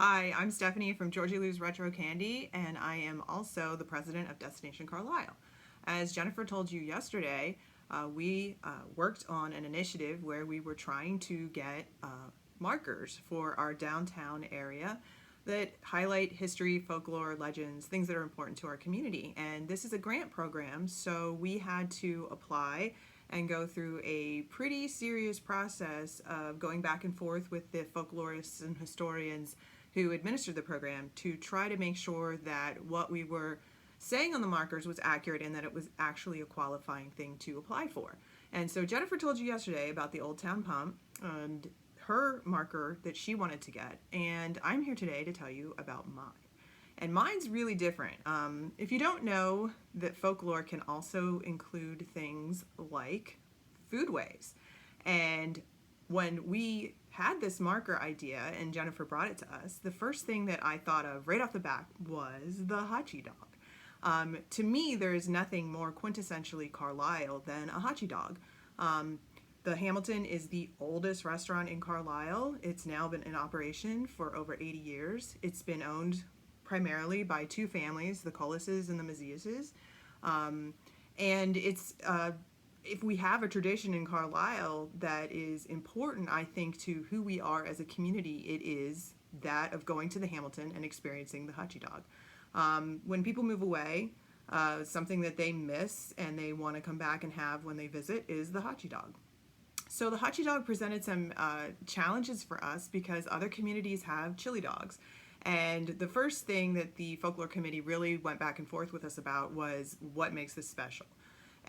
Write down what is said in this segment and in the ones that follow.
Hi, I'm Stephanie from Georgie Lou's Retro Candy, and I am also the president of Destination Carlisle. As Jennifer told you yesterday, we worked on an initiative where we were trying to get markers for our downtown area that highlight history, folklore, legends, things that are important to our community. And this is a grant program, so we had to apply and go through a pretty serious process of going back and forth with the folklorists and historians who administered the program to try to make sure that what we were saying on the markers was accurate and that it was actually a qualifying thing to apply for. And so Jennifer told you yesterday about the Old Town Pump and her marker that she wanted to get, and I'm here today to tell you about mine. And mine's really different. If you don't know that folklore can also include things like foodways. And when we had this marker idea and Jennifer brought it to us, the first thing that I thought of right off the bat was the Hot-Chee Dog. To me, there is nothing more quintessentially Carlisle than a Hachi Dog. The Hamilton is the oldest restaurant in Carlisle. It's now been in operation for over 80 years. It's been owned primarily by two families, the Cullises and the Maziases. And it's if we have a tradition in Carlisle that is important, I think, to who we are as a community, it is that of going to the Hamilton and experiencing the Hot-Chee Dog. When people move away, something that they miss and they want to come back and have when they visit is the Hot-Chee Dog. So the Hot-Chee Dog presented some challenges for us because other communities have chili dogs. And the first thing that the folklore committee really went back and forth with us about was what makes this special.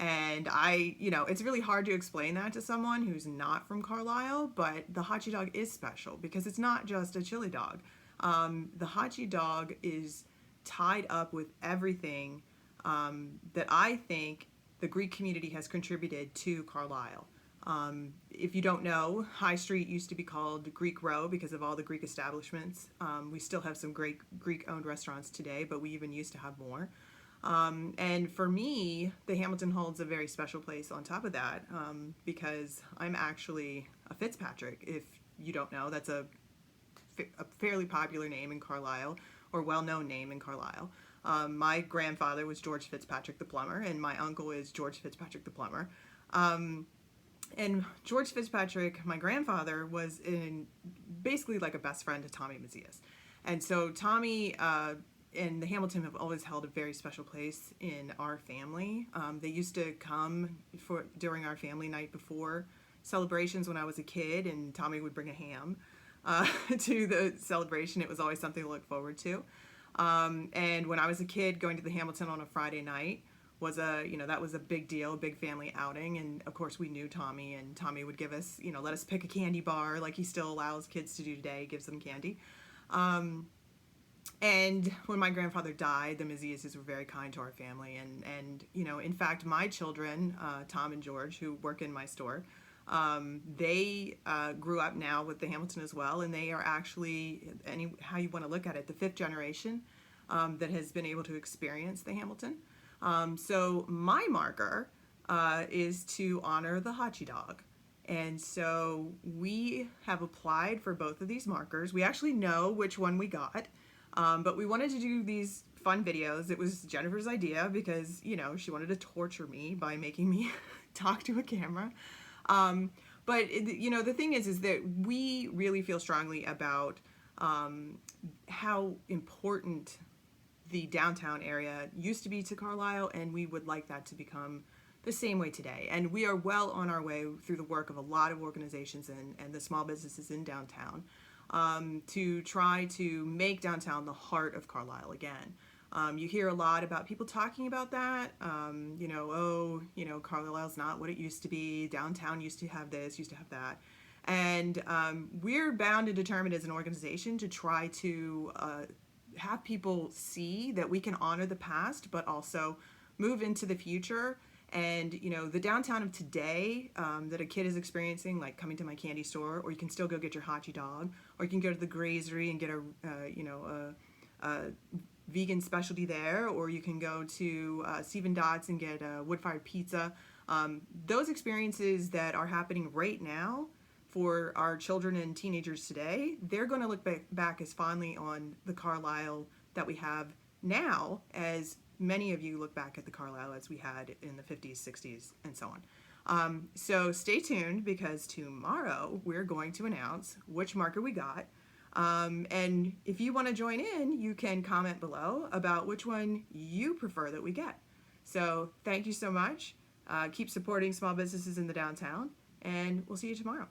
And it's really hard to explain that to someone who's not from Carlisle, but the Hot-Chee Dog is special because it's not just a chili dog. The Hot-Chee Dog is tied up with everything that I think the Greek community has contributed to Carlisle. If you don't know, High Street used to be called Greek Row because of all the Greek establishments. We still have some great Greek-owned restaurants today, but we even used to have more. And for me, the Hamilton holds a very special place on top of that because I'm actually a Fitzpatrick. If you don't know, that's a fairly popular name in Carlisle, or well-known name in Carlisle. My grandfather was George Fitzpatrick the plumber, and my uncle is George Fitzpatrick the plumber. And George Fitzpatrick, my grandfather, was basically like a best friend to Tommy Mazias. And so Tommy and the Hamilton have always held a very special place in our family. They used to come during our family night before celebrations when I was a kid, and Tommy would bring a ham to the celebration. It was always something to look forward to. And when I was a kid, going to the Hamilton on a Friday night was that was a big deal, a big family outing. And of course we knew Tommy, and Tommy would give us, let us pick a candy bar like he still allows kids to do today, gives them candy. And when my grandfather died, the Maziases were very kind to our family. And in fact, my children, Tom and George, who work in my store, they grew up now with the Hamilton as well. And they are actually, how you want to look at it, the fifth generation that has been able to experience the Hamilton. So my marker is to honor the Hot-Chee Dog. And so we have applied for both of these markers. We actually know which one we got. But we wanted to do these fun videos. It was Jennifer's idea because, she wanted to torture me by making me talk to a camera. But the thing is that we really feel strongly about how important the downtown area used to be to Carlisle, and we would like that to become the same way today. And we are well on our way through the work of a lot of organizations and the small businesses in downtown to try to make downtown the heart of Carlisle again. You hear a lot about people talking about that. Carlisle's not what it used to be. Downtown used to have this, used to have that. And we're bound and determined as an organization to try to have people see that we can honor the past, but also move into the future. And, the downtown of today that a kid is experiencing, like coming to my candy store, or you can still go get your Hot-Chee Dog, or you can go to the Grazery and get a vegan specialty there, or you can go to Stephen Dots and get a wood-fired pizza. Those experiences that are happening right now, for our children and teenagers today, they're going to look back as fondly on the Carlisle that we have now as many of you look back at the Carlisle as we had in the 50s, 60s, and so on. So stay tuned, because tomorrow we're going to announce which marker we got. And if you want to join in, you can comment below about which one you prefer that we get. So thank you so much. Keep supporting small businesses in the downtown, and we'll see you tomorrow.